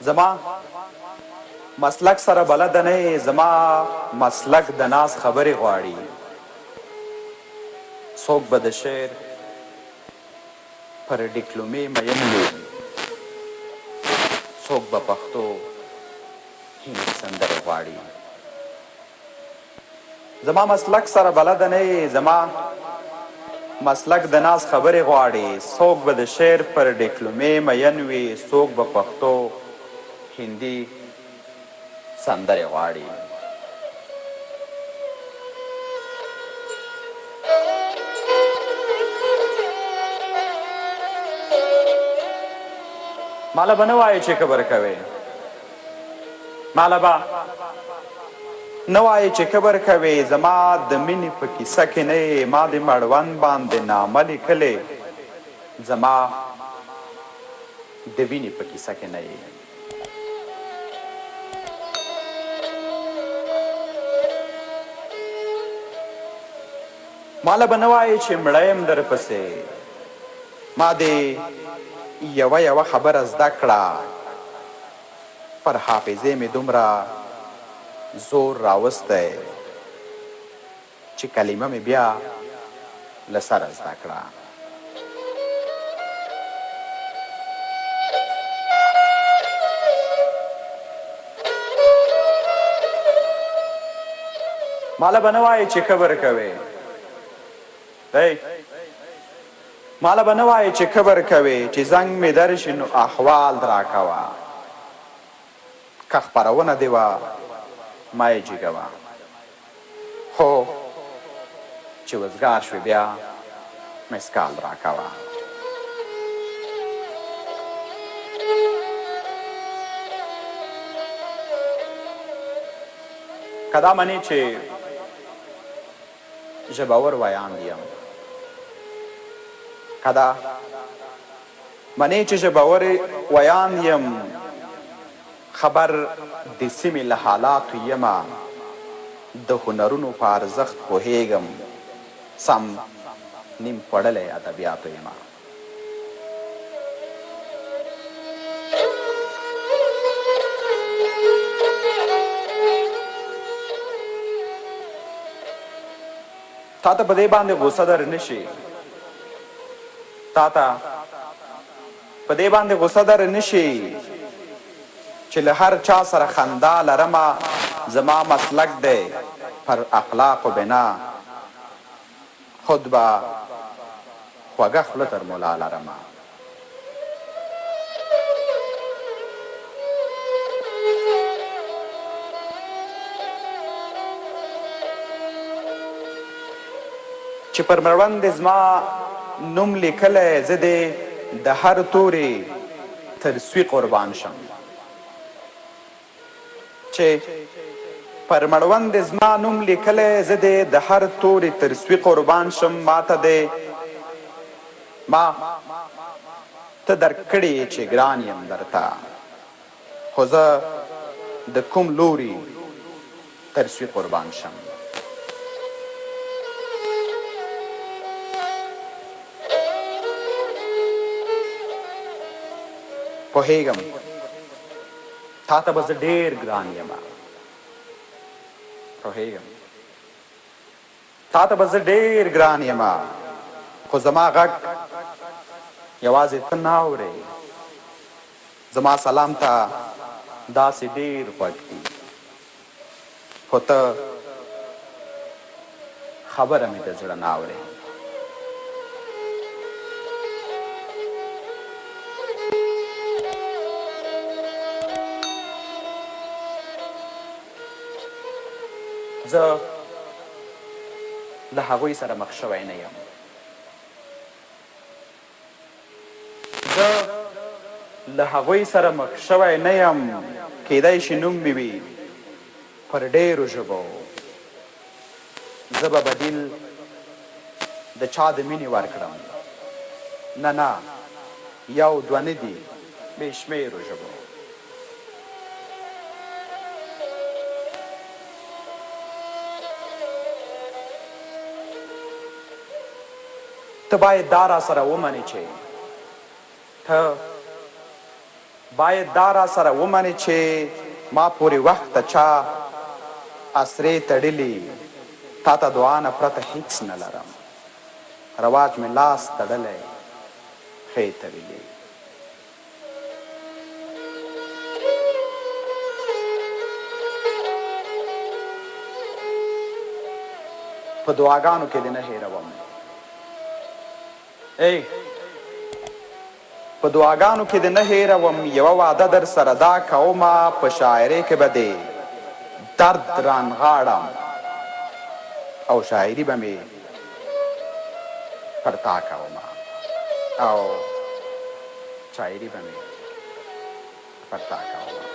زما مسلک سره بلد نه، زما مسلک د ناس خبرې غواړي. څوک به د شعر پر ډیپلومې مین وي، څوک به پښتو هندي سندرې غواړي. زما مسلک سره بلد نه، زما مسلک د ناس خبرې غواړي. څوک به د شعر پر ډیپلومې مین وي، څوک به پښتو هندي سندرې غواړي. ماله به نه وایې چې کبر کوې، ماله به نه وایې چې کبر کوې. زما د مینې په کیسه کې نه یې، ما د مړوند باندې نامه لیکلې. زما د وینې په کیسه کې نه یې. ماله به نه وایې چې مړه یم درپسې، ما دې یوه خبره زده کړه، پر حافظې مې دومره زور راوستی چې کلمه مې بیا له سره زده کړه. ماله به نه وایې چې کبر کوې، ماله به نه وایې چې کبر کوې، چې زنګ مې درشي نو احوال راکوه. که خپرونه دې وه ما یې جګوه، خو چې وزګار شوې بیا مسکال راکوه. که دا منې چې ژبور ویان یم، که دا منې چې ژبور ویان یم، خبر د سیمې له حالاتو یمه، د هنرونو په ارزښت پوهیږم، سم نیم خوړلی ادبیاتو یمه. تا ته په دې باندې غوسه در نه شي، تا ته په دې باندې غوسه در نه شي چې له هر چا سره خندا لرمه. زما مسلک دی پر اخلاقو بنا، خود به خوږه خوله تر ملا لرمه. چې پر مړوند زما نوم لیکلی، زه دې د هر تورې تر سوي قربان شم. چې پر مړوند زما نوم لیکلی، زه دې د هر تورې تر سوي قربان شم. ما ته دې ما ته درکړې چې ګران یم درته، خو زه د کوم لوري تر سوي قربان شم. پوهیږم تا ته به زه ډېر ګران یم، پوهیږم تا ته به زه ډېر ګران یم، خو زما غږ یوازې ته نه اورې. زما سلام ته داسې ډېر غوږ دي، خو ته خبره مې د زړه نه اورې. زه له هغوی سره مخ شوی نه یم، زه له هغوی سره مخ شوی نه یم. کیدای شي نوم مې وي پر ډېرو ژبو، زه به بدیل د چا د مینې ورکړم. نه نه، یو دوه نه دي، بې شمېرو ژبو. ته باید دا را سره ومنې چې ته باید دارا سره ومنې چې ما پورې وخت چا اسرې تړلي تا ته دعا نه پرته هیڅ نه لرم رواج مې لاس تړلی ښې تړلي په دعاګانو کې دې نه هېروم په دعاګانو کې دې نه هېروم یوه وعده در سره دا کومه په شاعرۍ کې به دې درد رانغاړم او شاعري به مې پر تا کومه او شاعري به مې پر تا کومه